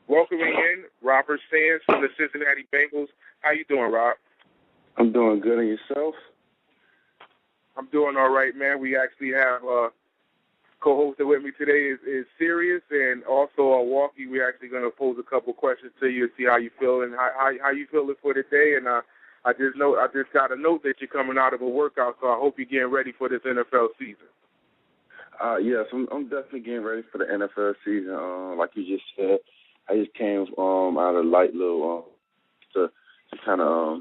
Welcoming in Robert Sands from the Cincinnati Bengals. How you doing, Rob? I'm doing good. And yourself? I'm doing all right, man. We actually have co-hosted with me today is Sirius, and also Walkie. We're actually going to pose a couple questions to you and see how you feel and how you feeling for the day. And I just got a note that you're coming out of a workout, so I hope you're getting ready for this NFL season. Yes, I'm definitely getting ready for the NFL season. Like you just said, I just came out of light little to kind of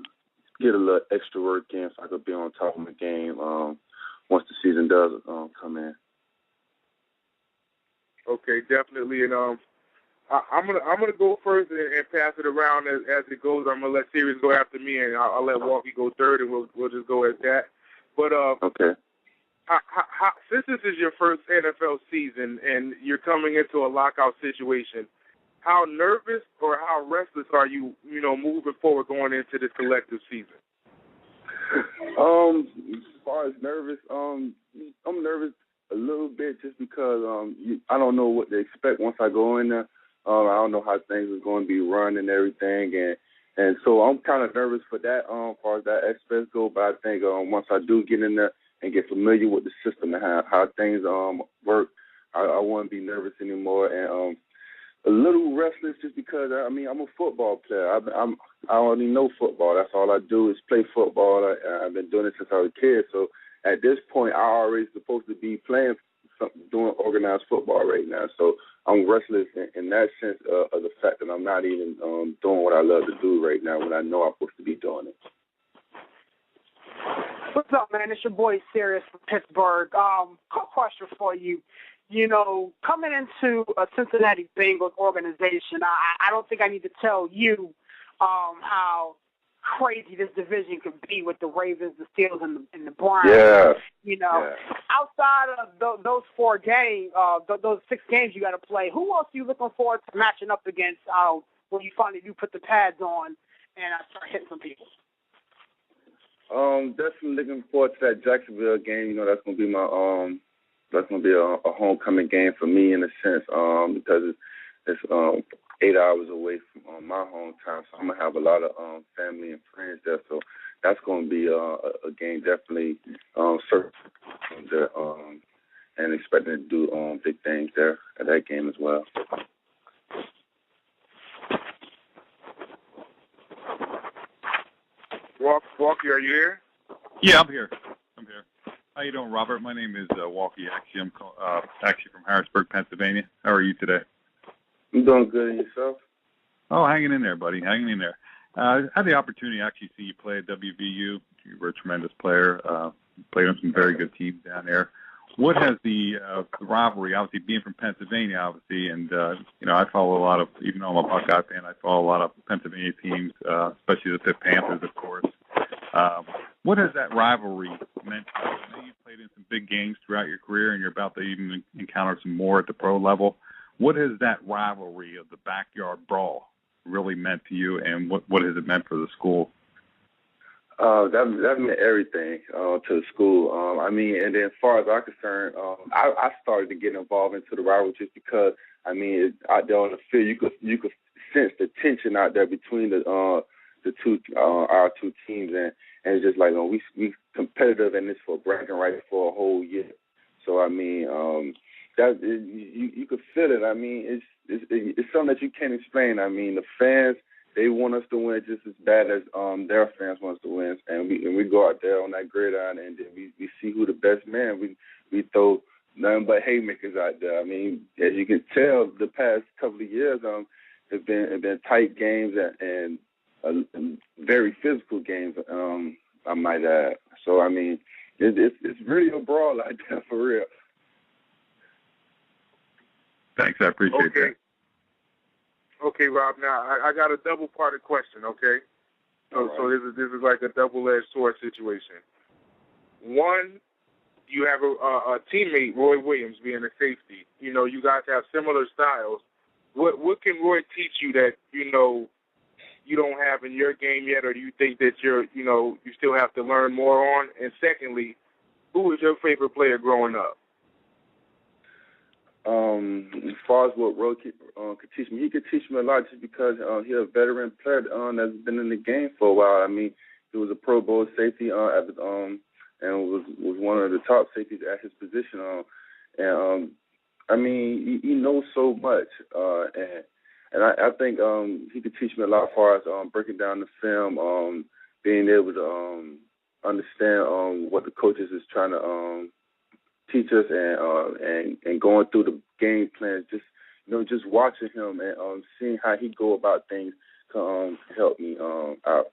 get a little extra work in so I could be on top of my game once the season does come in. Okay, definitely, and I'm gonna go first and pass it around as it goes. I'm gonna let Sirius go after me, and I'll let Walkie go third, and we'll just go at that. But okay. Since this is your first NFL season and you're coming into a lockout situation, how nervous or how restless are you, moving forward going into the collective season? As far as nervous, I'm nervous a little bit just because I don't know what to expect once I go in there. I don't know how things are going to be run and everything, and so I'm kind of nervous for that as far as that aspect go. But I think once I do get in there and get familiar with the system and how things work, I won't be nervous anymore. And a little restless just because I'm a football player. I already know football. That's all I do is play football. I've been doing it since I was a kid. So at this point, I already supposed to be playing doing organized football right now. So I'm restless in that sense of the fact that I'm not even doing what I love to do right now when I know I'm supposed to be doing it. What's up, man? It's your boy Sirius from Pittsburgh. Quick question for you. Coming into a Cincinnati Bengals organization, I don't think I need to tell you how crazy this division could be with the Ravens, the Steelers, and the Browns. Yeah. Outside of those 4 games, those 6 games you got to play, who else are you looking forward to matching up against when you finally do put the pads on and start hitting some people? Definitely looking forward to that Jacksonville game. That's going to be my that's going to be a homecoming game for me in a sense because it's 8 hours away from my hometown, so I'm going to have a lot of family and friends there. So that's going to be a game definitely certain there, and expecting to do big things there at that game as well. Walkie, are you here? Yeah, I'm here. How you doing, Robert? My name is Walkie. Actually, I'm actually from Harrisburg, Pennsylvania. How are you today? I'm doing good. And yourself? Oh, hanging in there, buddy. Hanging in there. I had the opportunity to actually see you play at WVU. You were a tremendous player. Played on some very good teams down there. What has the rivalry, obviously being from Pennsylvania, obviously, and I follow a lot of, even though I'm a Buckeye fan, I follow a lot of Pennsylvania teams, especially the Pitt Panthers, of course. What has that rivalry meant to you? I know you've played in some big games throughout your career, and you're about to even encounter some more at the pro level. What has that rivalry of the backyard brawl really meant to you, and what has it meant for the school? That meant everything to the school. And then as far as I'm concerned, I started to get involved into the rivalry just because, out there on the field, you could sense the tension out there between our two teams, and it's just like we competitive in this for bragging rights for a whole year. So that you could feel it. It's something that you can't explain. The fans, they want us to win just as bad as their fans want us to win, and we go out there on that gridiron and then we see who the best man. We throw nothing but haymakers out there. As you can tell, the past couple of years have been tight games and very physical games. I might add. So it's really a brawl out there for real. Thanks, I appreciate that. Okay, Rob. Now I got a double-parted question. Okay, so this is like a double-edged sword situation. One, you have a teammate, Roy Williams, being a safety. You guys have similar styles. What can Roy teach you that you don't have in your game yet, or do you think that you still have to learn more on? And secondly, who was your favorite player growing up? As far as what Roy could teach me, he could teach me a lot just because he's a veteran player that's been in the game for a while. I mean, he was a Pro Bowl safety and was one of the top safeties at his position. I mean, he knows so much, and I think he could teach me a lot as far as breaking down the film, being able to understand what the coaches is trying to teach us, and going through the game plans. Just watching him and seeing how he go about things can help me out.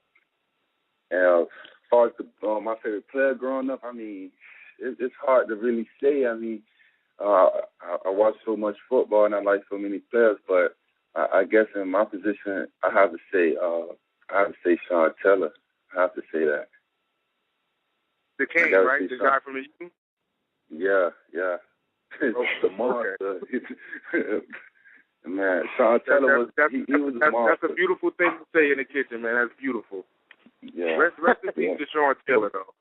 And as far as my favorite player growing up, I mean, it's hard to really say. I mean, I watch so much football and I like so many players, but I guess in my position, I have to say Sean Teller. I have to say that. The King, right? The guy from the U? Yeah. The monster. Man, Sean Teller was a monster. That's a beautiful thing to say in the kitchen, man. That's beautiful. Yeah. Rest in peace to Sean Taylor, though.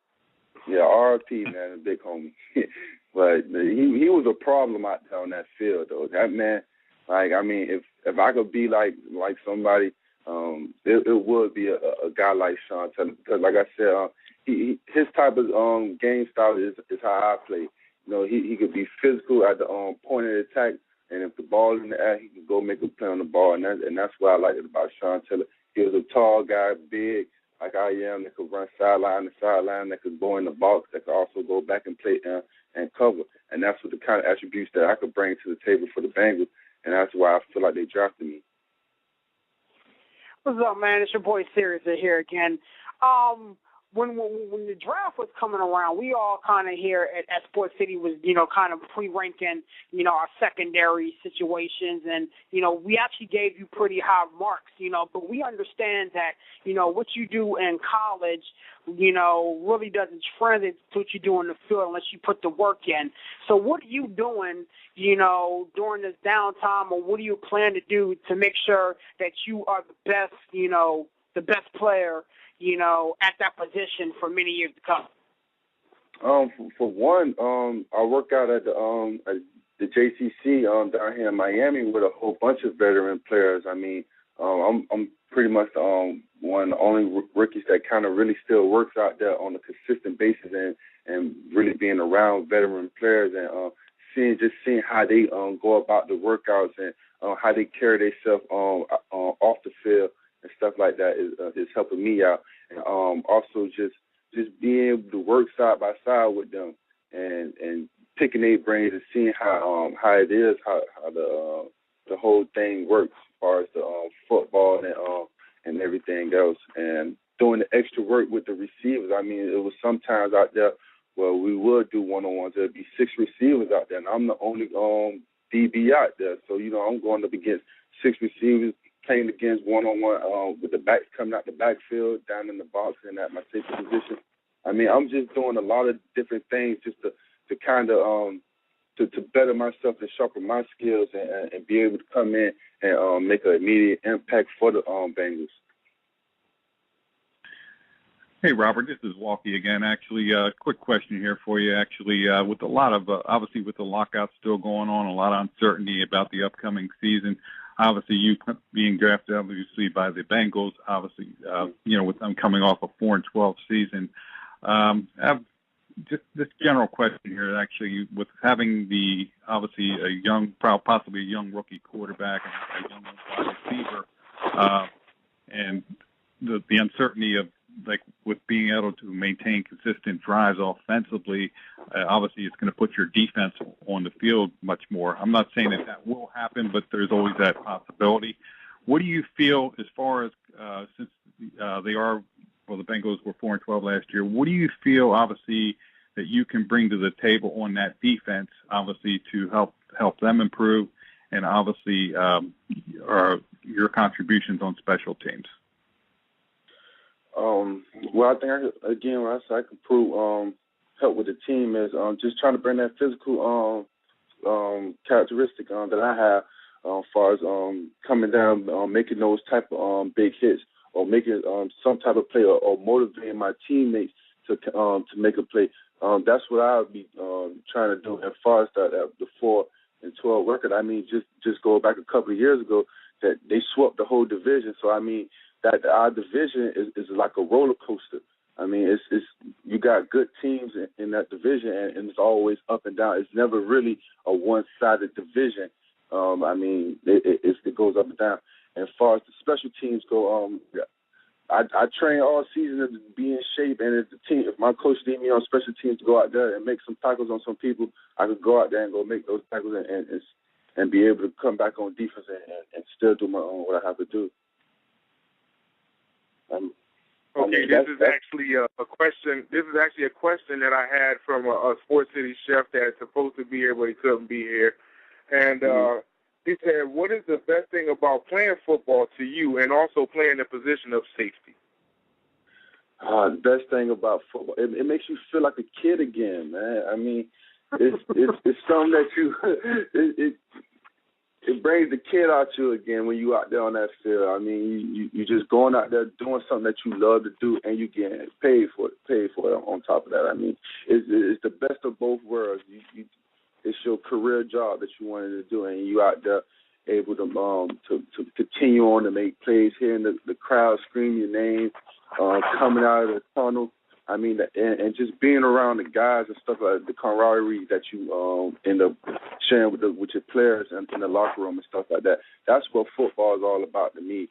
Yeah, R.I.P., man, a big homie. But he was a problem out there on that field, though. That man, like, I mean, if I could be like somebody, it would be a guy like Sean Taylor. Because, like I said, his type of game style is how I play. You know, he could be physical at the point of attack, and if the ball in the air, he could go make a play on the ball, and that's what I like about Sean Taylor. He was a tall guy, big, like I am, that could run sideline to sideline, that could go in the box, that could also go back and play and cover. And that's what the kind of attributes that I could bring to the table for the Bengals, and that's why I feel like they drafted me. What's up, man? It's your boy Sirius here again. When the draft was coming around, we all kind of here at Sports City was, kind of pre-ranking, our secondary situations. And, we actually gave you pretty high marks, but we understand that, what you do in college, really doesn't translate to what you do in the field unless you put the work in. So what are you doing, during this downtime, or what do you plan to do to make sure that you are the best, the best player, at that position for many years to come? For one, I work out at the JCC down here in Miami with a whole bunch of veteran players. I mean, I'm pretty much one of the only rookies that kind of really still works out there on a consistent basis and really being around veteran players and seeing how they go about the workouts and how they carry themselves off the field and stuff like that is helping me out. And also just being able to work side by side with them and picking their brains and seeing how it is, how the whole thing works as far as the football and everything else. And doing the extra work with the receivers. I mean, it was sometimes out there where we would do one-on-ones. There'd be 6 receivers out there, and I'm the only DB out there. So, I'm going up against 6 receivers, playing against one-on-one with the backs coming out the backfield, down in the box, and at my safety position. I mean, I'm just doing a lot of different things just to kind of to better myself and sharpen my skills and be able to come in and make an immediate impact for the Bengals. Hey, Robert, this is Walkie again. Actually, quick question here for you. Actually, with a lot of, obviously with the lockout still going on, a lot of uncertainty about the upcoming season, obviously you being drafted, obviously, by the Bengals, obviously, with them coming off a 4-12 season. I have just this general question here, actually, with having obviously a young, possibly a young rookie quarterback and a young wide receiver, and the uncertainty of, like, with being able to maintain consistent drives offensively, obviously it's going to put your defense on the field much more. I'm not saying that will happen, but there's always that possibility. What do you feel as far as, since the Bengals were 4-12 last year, what do you feel, obviously, that you can bring to the table on that defense, obviously, to help them improve, and obviously your contributions on special teams? Well, I think I can prove help with the team is just trying to bring that physical characteristic that I have as far as coming down, making those type of big hits, or making some type of play, or motivating my teammates to make a play. That's what I would be trying to do. As far as the 4 12 record. I mean, just go back a couple of years ago that they swept the whole division. So I mean, that our division is like a roller coaster. I mean, it's you got good teams in that division, and it's always up and down. It's never really a one-sided division. I mean, it goes up and down. And as far as the special teams go, I train all season to be in shape, and if my coach needs me on special teams to go out there and make some tackles on some people, I could go out there and go make those tackles and be able to come back on defense and still do my own what I have to do. Okay, this is actually a question. This is actually a question that I had from a Sports City chef that's supposed to be here, but he couldn't be here. And he said, "What is the best thing about playing football to you, and also playing the position of safety?" The best thing about football, it makes you feel like a kid again, man. I mean, it's something that it brings the kid out you again when you out there on that field. I mean, you just going out there doing something that you love to do, and you getting paid for it on top of that. I mean, it's the best of both worlds. It's your career job that you wanted to do, and you out there able to continue on to make plays, hearing the crowd scream your name, coming out of the tunnel. I mean, and just being around the guys and stuff like the camaraderie that you end up sharing with your players and in the locker room and stuff like that. That's what football is all about to me.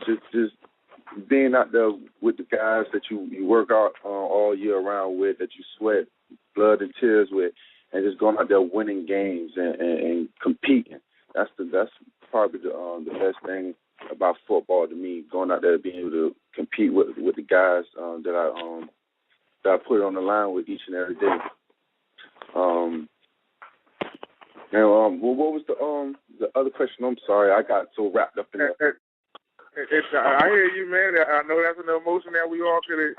Just being out there with the guys that you work out all year round with, that you sweat blood and tears with, and just going out there winning games and competing. That's probably the best thing about football to me, going out there being able to compete with the guys that I put on the line with each and every day. What was the other question? I'm sorry, I got so wrapped up in that. I hear you, man. I know that's an emotion that we all could,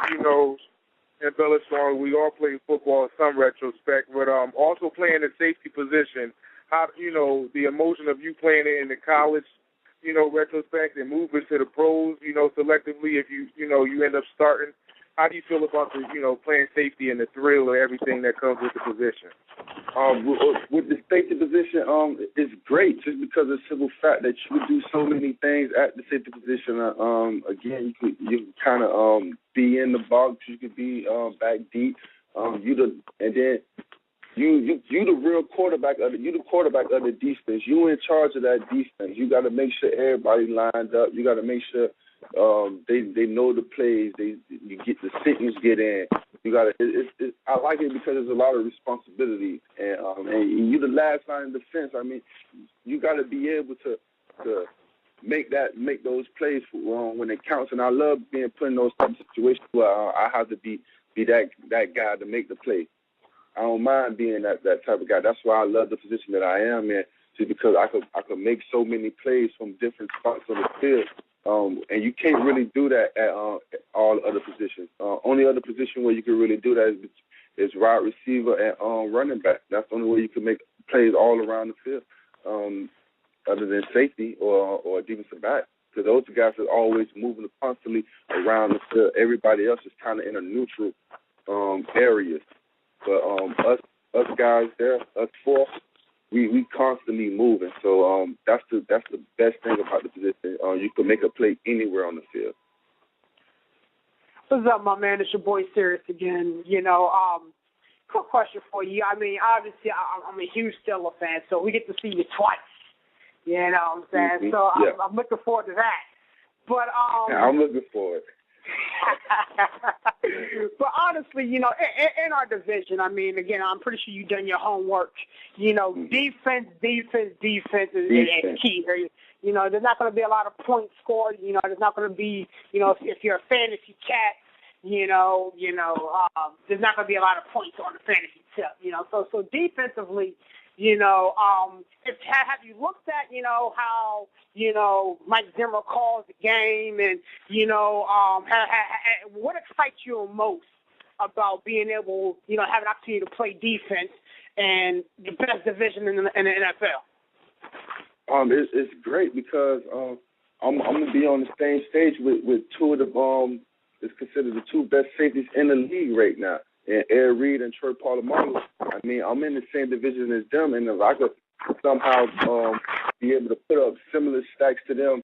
embellish on. We all play football in some retrospect, but also playing the safety position. How the emotion of you playing it in the college, retrospect, and moving to the pros, selectively if you end up starting. How do you feel about the, playing safety and the thrill of everything that comes with the position? With the safety position, it's great just because of the simple fact that you can do so many things at the safety position. Again, you can kind of be in the box, you could be back deep. You the real quarterback of the defense. You in charge of that defense. You got to make sure everybody lined up. You got to make sure they know the plays. You get the signals get in. You got to. I like it because there's a lot of responsibility, and you the last line of defense. I mean, you got to be able to make those plays when it counts. And I love being put in those type of situations where I have to be that guy to make the play. I don't mind being that type of guy. That's why I love the position that I am in, just because I could make so many plays from different spots on the field. And you can't really do that at all other positions. Only other position where you can really do that is wide receiver and running back. That's the only way you can make plays all around the field, other than safety or defensive back. Because those guys are always moving constantly around the field. Everybody else is kind of in a neutral area. But us guys there, us four, we constantly moving. So that's the best thing about the position. You can make a play anywhere on the field. What's up, my man? It's your boy Sirius again. Quick question for you. I mean, obviously, I'm a huge Steelers fan, so we get to see you twice. You know what I'm saying? Mm-hmm. So yeah. I'm looking forward to that. But I'm looking forward. But honestly, in our division, I mean, again, I'm pretty sure you've done your homework. Defense is key. There's not going to be a lot of points scored. There's not going to be, if you're a fantasy cat, there's not going to be a lot of points on the fantasy tip. So defensively, have you looked at, how, Mike Zimmer calls the game and, what excites you most about being able, have an opportunity to play defense and the best division in the NFL? It's great because I'm going to be on the same stage with two of the it's considered the two best safeties in the league right now. And Ed Reed and Troy Polamalu. I mean, I'm in the same division as them, and if I could somehow be able to put up similar stacks to them,